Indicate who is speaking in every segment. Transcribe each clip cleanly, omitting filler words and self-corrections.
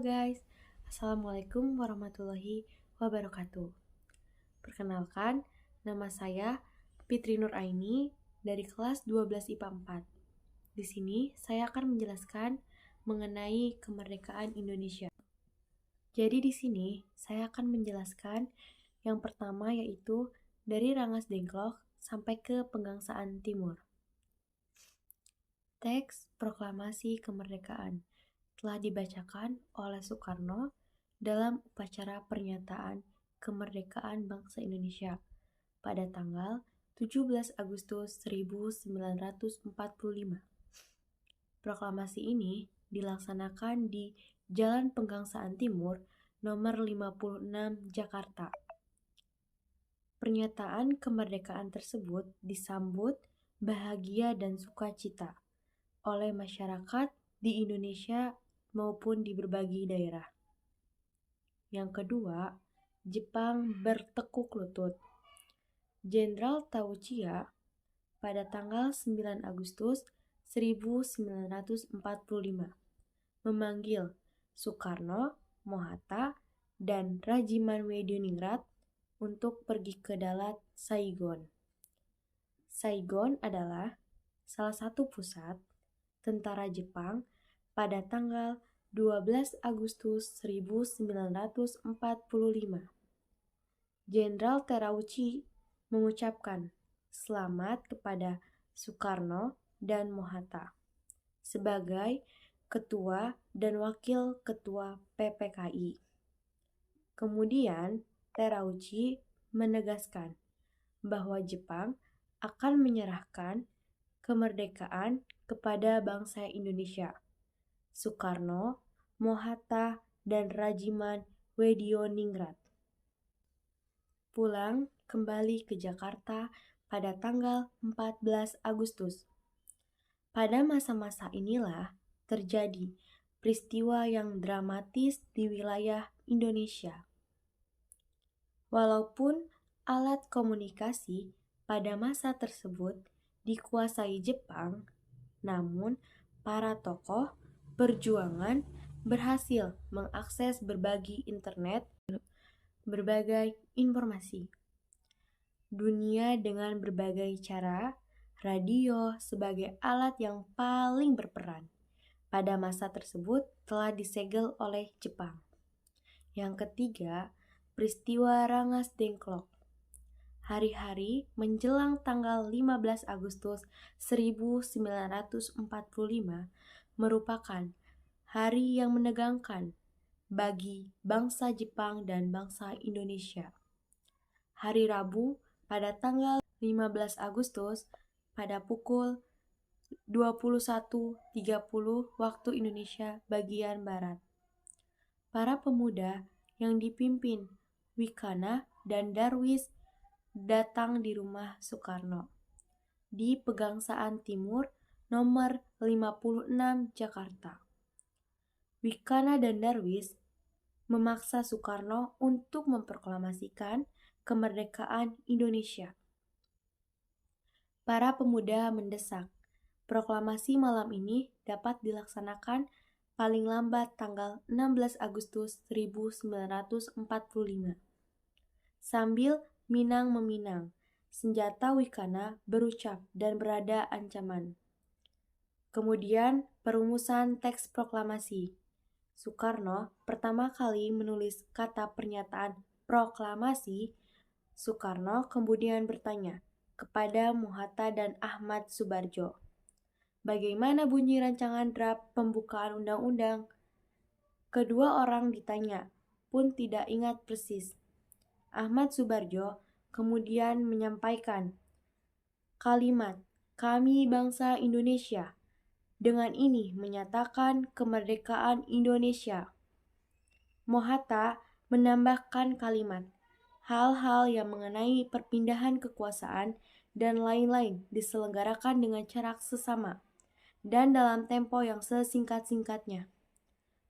Speaker 1: guys, Assalamualaikum warahmatullahi wabarakatuh. Perkenalkan, nama saya Fitri Nur Aini dari kelas 12 IPA 4. Di sini saya akan menjelaskan mengenai kemerdekaan Indonesia. Jadi di sini saya akan menjelaskan yang pertama yaitu dari Rangas Dengklok sampai ke Pegangsaan Timur. Teks Proklamasi Kemerdekaan telah dibacakan oleh Soekarno dalam upacara pernyataan kemerdekaan bangsa Indonesia pada tanggal 17 Agustus 1945. Proklamasi ini dilaksanakan di Jalan Pegangsaan Timur nomor 56 Jakarta. Pernyataan kemerdekaan tersebut disambut bahagia dan sukacita oleh masyarakat di Indonesia maupun di berbagai daerah. Yang kedua, Jepang bertekuk lutut. Jenderal Tauchiya pada tanggal 9 Agustus 1945 memanggil Soekarno, Mohatta, dan Rajiman Wediningrat untuk pergi ke Dalat, Saigon. Saigon adalah salah satu pusat tentara Jepang pada tanggal 12 Agustus 1945. Jenderal Terauchi mengucapkan selamat kepada Soekarno dan Mohatta sebagai ketua dan wakil ketua PPKI. Kemudian Terauchi menegaskan bahwa Jepang akan menyerahkan kemerdekaan kepada bangsa Indonesia. Soekarno, Mohatta, dan Rajiman Wediningrat pulang kembali ke Jakarta pada tanggal 14 Agustus. Pada masa-masa inilah terjadi peristiwa yang dramatis di wilayah Indonesia. Walaupun alat komunikasi pada masa tersebut dikuasai Jepang, namun para tokoh perjuangan berhasil mengakses berbagai internet, berbagai informasi dunia dengan berbagai cara. Radio sebagai alat yang paling berperan pada masa tersebut telah disegel oleh Jepang. Yang ketiga, peristiwa Rangas Dengklok. Hari-hari menjelang tanggal 15 Agustus 1945 merupakan hari yang menegangkan bagi bangsa Jepang dan bangsa Indonesia. Hari Rabu pada tanggal 15 Agustus pada pukul 21.30 waktu Indonesia bagian Barat. Para pemuda yang dipimpin Wikana dan Darwis datang di rumah Soekarno di Pegangsaan Timur nomor 56 Jakarta. Wikana dan Darwis memaksa Soekarno untuk memproklamasikan kemerdekaan Indonesia. Para pemuda mendesak proklamasi malam ini dapat dilaksanakan paling lambat tanggal 16 Agustus 1945. Sambil minang-meminang, senjata Wikana berucap dan berada ancaman. Kemudian perumusan teks proklamasi. Soekarno pertama kali menulis kata pernyataan proklamasi. Soekarno kemudian bertanya kepada Mohatta dan Ahmad Subarjo, bagaimana bunyi rancangan draft pembukaan undang-undang? Kedua orang ditanya pun tidak ingat persis. Ahmad Subarjo kemudian menyampaikan kalimat, "Kami bangsa Indonesia, dengan ini menyatakan kemerdekaan Indonesia." Mohatta menambahkan kalimat, "Hal-hal yang mengenai perpindahan kekuasaan dan lain-lain diselenggarakan dengan cara sesama dan dalam tempo yang sesingkat-singkatnya."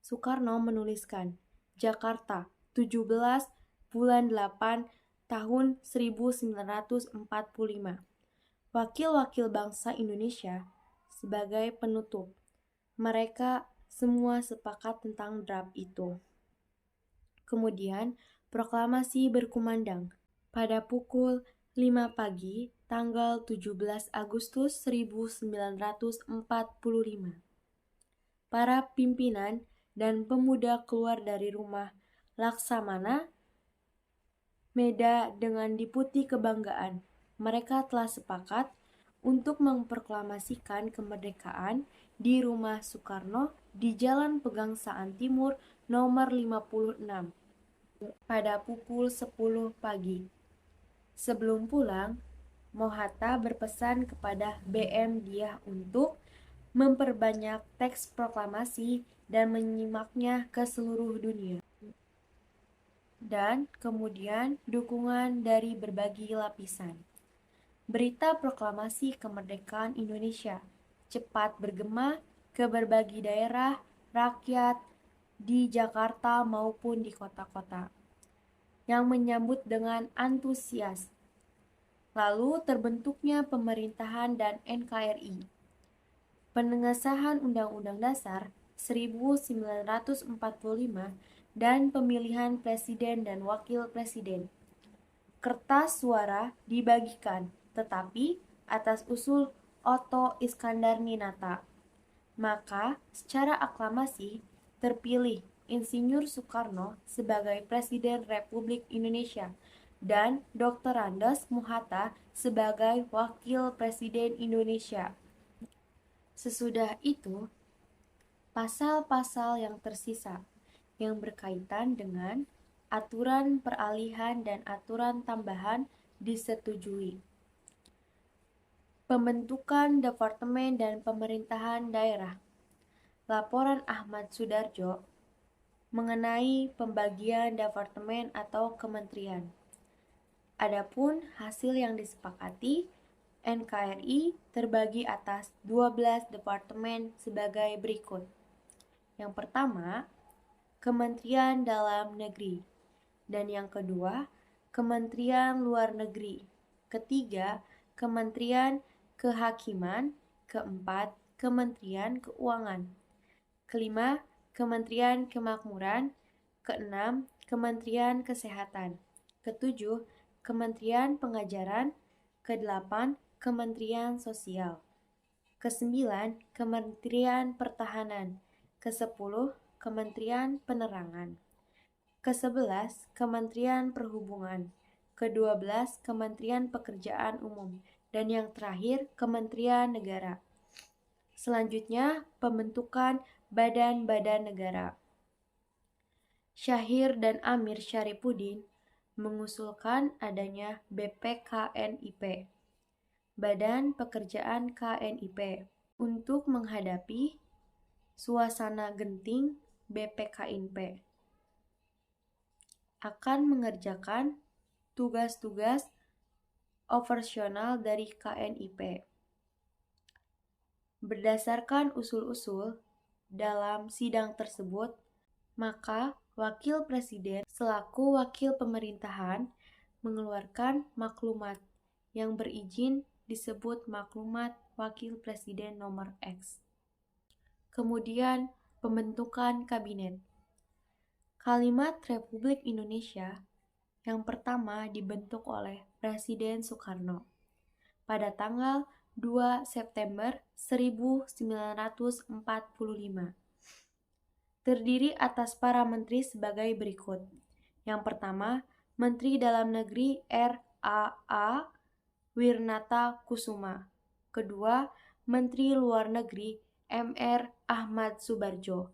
Speaker 1: Soekarno menuliskan, Jakarta, 17 bulan 8 tahun 1945. Wakil-wakil bangsa Indonesia sebagai penutup. Mereka semua sepakat tentang draft itu. Kemudian, proklamasi berkumandang. Pada pukul 5 pagi, tanggal 17 Agustus 1945. Para pimpinan dan pemuda keluar dari rumah Laksamana Meda dengan diputi kebanggaan. Mereka telah sepakat untuk memproklamasikan kemerdekaan di rumah Soekarno di Jalan Pegangsaan Timur nomor 56 pada pukul 10 pagi. Sebelum pulang, Mohatta berpesan kepada BM Diah untuk memperbanyak teks proklamasi dan menyimaknya ke seluruh dunia. Dan kemudian dukungan dari berbagai lapisan. Berita proklamasi kemerdekaan Indonesia cepat bergema ke berbagai daerah rakyat di Jakarta maupun di kota-kota yang menyambut dengan antusias. Lalu terbentuknya pemerintahan dan NKRI. Pengesahan Undang-Undang Dasar 1945 dan pemilihan presiden dan wakil presiden. Kertas suara dibagikan, tetapi atas usul Otto Iskandar-Ninata. Maka, secara aklamasi, terpilih Insinyur Soekarno sebagai Presiden Republik Indonesia dan Dr. Andes Mohatta sebagai Wakil Presiden Indonesia. Sesudah itu, pasal-pasal yang tersisa yang berkaitan dengan aturan peralihan dan aturan tambahan disetujui. Pembentukan Departemen dan Pemerintahan Daerah. Laporan Ahmad Sudarjo mengenai pembagian departemen atau kementerian. Adapun hasil yang disepakati, NKRI terbagi atas 12 departemen sebagai berikut. Yang pertama, Kementerian Dalam Negeri, dan yang kedua, Kementerian Luar Negeri, ketiga, Kementerian Kehakiman, keempat, Kementerian Keuangan, kelima, Kementerian Kemakmuran, keenam, Kementerian Kesehatan, ketujuh, Kementerian Pengajaran, kedelapan, Kementerian Sosial, kesembilan, Kementerian Pertahanan, kesepuluh, Kementerian Penerangan, ke-11 Kementerian Perhubungan, ke-12 Kementerian Pekerjaan Umum, dan yang terakhir Kementerian Negara. Selanjutnya, pembentukan badan-badan negara. Syahir dan Amir Syarifuddin mengusulkan adanya BPKNIP, Badan Pekerjaan KNIP, untuk menghadapi suasana genting. BPKNIP akan mengerjakan tugas-tugas operasional dari KNIP. Berdasarkan usul-usul dalam sidang tersebut, maka Wakil Presiden selaku wakil pemerintahan mengeluarkan maklumat yang berizin disebut Maklumat Wakil Presiden nomor X. Kemudian pembentukan kabinet. Kalimat Republik Indonesia yang pertama dibentuk oleh Presiden Soekarno pada tanggal 2 September 1945. Terdiri atas para menteri sebagai berikut. Yang pertama, Menteri Dalam Negeri R.A.A. Wirnata Kusuma. Kedua, Menteri Luar Negeri M.R. Ahmad Subarjo.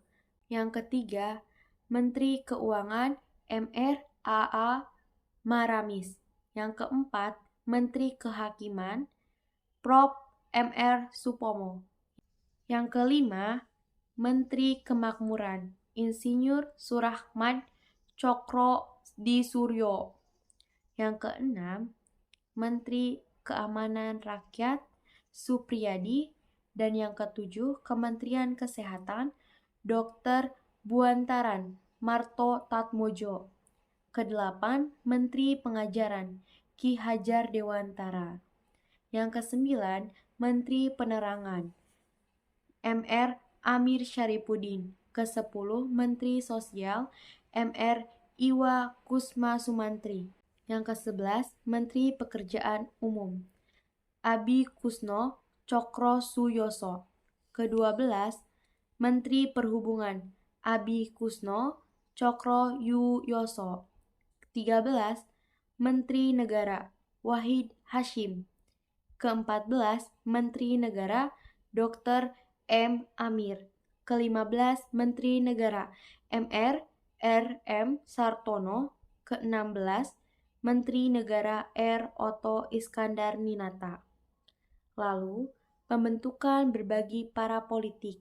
Speaker 1: Yang ketiga, Menteri Keuangan M.R. A.A. Maramis. Yang keempat, Menteri Kehakiman Prof. M.R. Supomo. Yang kelima, Menteri Kemakmuran Insinyur Surahman Cokro Di Suryo. Yang keenam, Menteri Keamanan Rakyat Supriyadi. Dan yang ketujuh, Kementerian Kesehatan Dr. Buantaran Marto Tatmojo. Kedelapan, Menteri Pengajaran Ki Hajar Dewantara. Yang kesembilan, Menteri Penerangan M.R. Amir Syarifuddin. Ke-10 Menteri Sosial Mr. Iwa Kusma Sumantri. Yang ke-11 Menteri Pekerjaan Umum Abi Kusno Cokro Suyoso. Ke-12 Menteri Perhubungan Abi Kusno Cokro Yuyoso. 13 Menteri Negara Wahid Hashim. Ke-14 Menteri Negara Dr. M. Amir. Ke-15 Menteri Negara Mr. R.M. Sartono. Ke-16 Menteri Negara R. Oto Iskandar Ninata. Lalu, pembentukan berbagi para politik.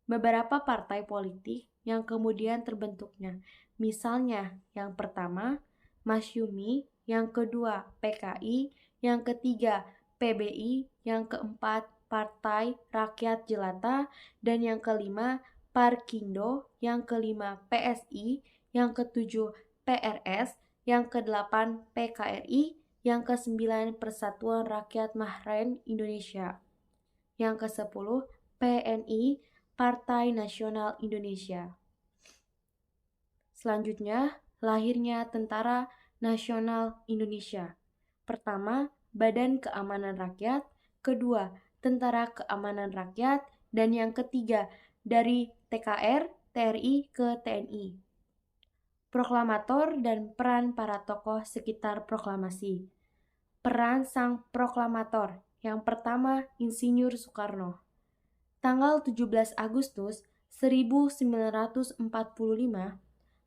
Speaker 1: Beberapa partai politik yang kemudian terbentuknya. Misalnya, yang pertama, Masyumi, yang kedua, PKI, yang ketiga, PBI, yang keempat, Partai Rakyat Jelata, dan yang kelima, Parkindo, yang kelima, PSI, yang ketujuh, PRS, yang kedelapan, PKRI, yang kesembilan, Persatuan Rakyat Mahren Indonesia, yang kesepuluh, PNI, Partai Nasional Indonesia. Selanjutnya, lahirnya Tentara Nasional Indonesia. Pertama, Badan Keamanan Rakyat. Kedua, Tentara Keamanan Rakyat. Dan yang ketiga, dari TKR, TRI ke TNI. Proklamator dan peran para tokoh sekitar proklamasi. Peran sang proklamator. Yang pertama, Insinyur Soekarno. Tanggal 17 Agustus 1945,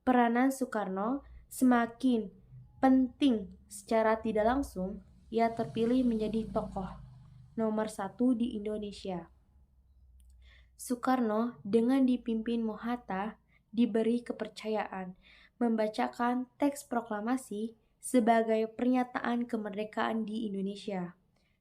Speaker 1: peranan Soekarno semakin penting secara tidak langsung. Ia terpilih menjadi tokoh nomor 1 di Indonesia. Soekarno dengan dipimpin Mohatta diberi kepercayaan membacakan teks proklamasi sebagai pernyataan kemerdekaan di Indonesia.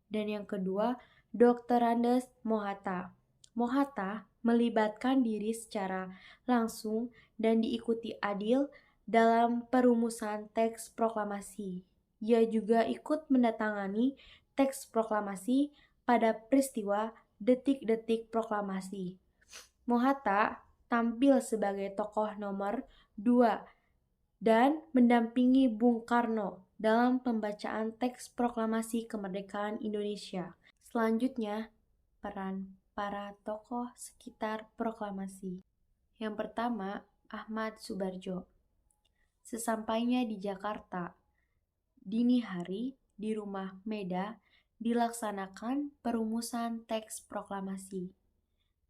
Speaker 1: Dan yang kedua, Dr. Andes Mohatta. Mohatta melibatkan diri secara langsung dan diikuti adil dalam perumusan teks proklamasi. Ia juga ikut mendatangani teks proklamasi pada peristiwa detik-detik proklamasi. Mohatta tampil sebagai tokoh nomor 2 dan mendampingi Bung Karno dalam pembacaan teks proklamasi kemerdekaan Indonesia. Selanjutnya, peran para tokoh sekitar proklamasi. Yang pertama, Ahmad Subarjo. Sesampainya di Jakarta, dini hari di rumah Meda dilaksanakan perumusan teks proklamasi.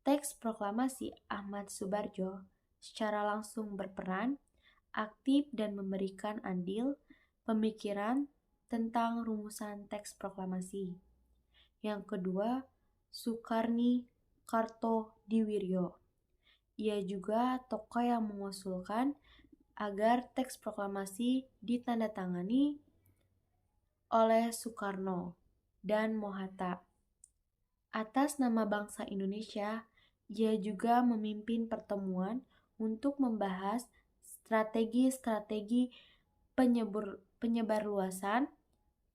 Speaker 1: Teks proklamasi Ahmad Subarjo secara langsung berperan aktif dan memberikan andil pemikiran tentang rumusan teks proklamasi. Yang kedua, Soekarni Kartodiwiryo. Ia juga tokoh yang mengusulkan agar teks proklamasi ditandatangani oleh Soekarno dan Mohatta. Atas nama bangsa Indonesia, ia juga memimpin pertemuan untuk membahas strategi-strategi penyebarluasan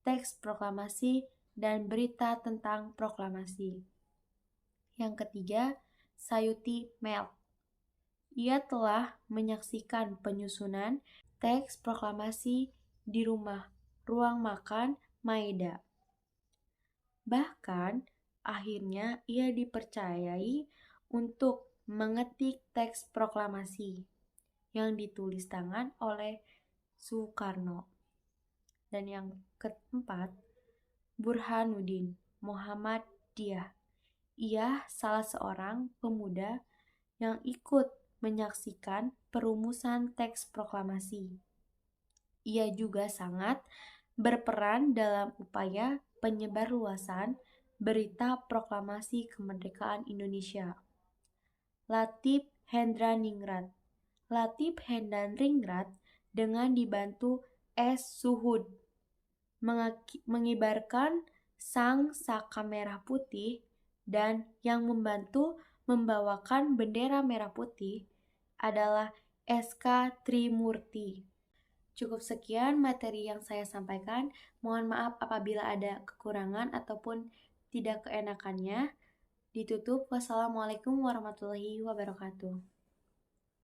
Speaker 1: teks proklamasi dan berita tentang proklamasi. Yang ketiga, Sayuti Mel. Ia telah menyaksikan penyusunan teks proklamasi di ruang makan Maeda. Bahkan, akhirnya ia dipercayai untuk mengetik teks proklamasi yang ditulis tangan oleh Soekarno. Dan yang keempat, Burhanuddin Muhammad Diah. Ia salah seorang pemuda yang ikut menyaksikan perumusan teks proklamasi. Ia juga sangat berperan dalam upaya penyebarluasan berita proklamasi kemerdekaan Indonesia. Latif Hendraningrat. Latif Hendraningrat dengan dibantu S. Suhud mengibarkan sang saka merah putih, dan yang membantu membawakan bendera merah putih adalah S.K. Trimurti. Cukup sekian materi yang saya sampaikan. Mohon maaf apabila ada kekurangan ataupun tidak keenakannya. Ditutup. Wassalamualaikum warahmatullahi wabarakatuh.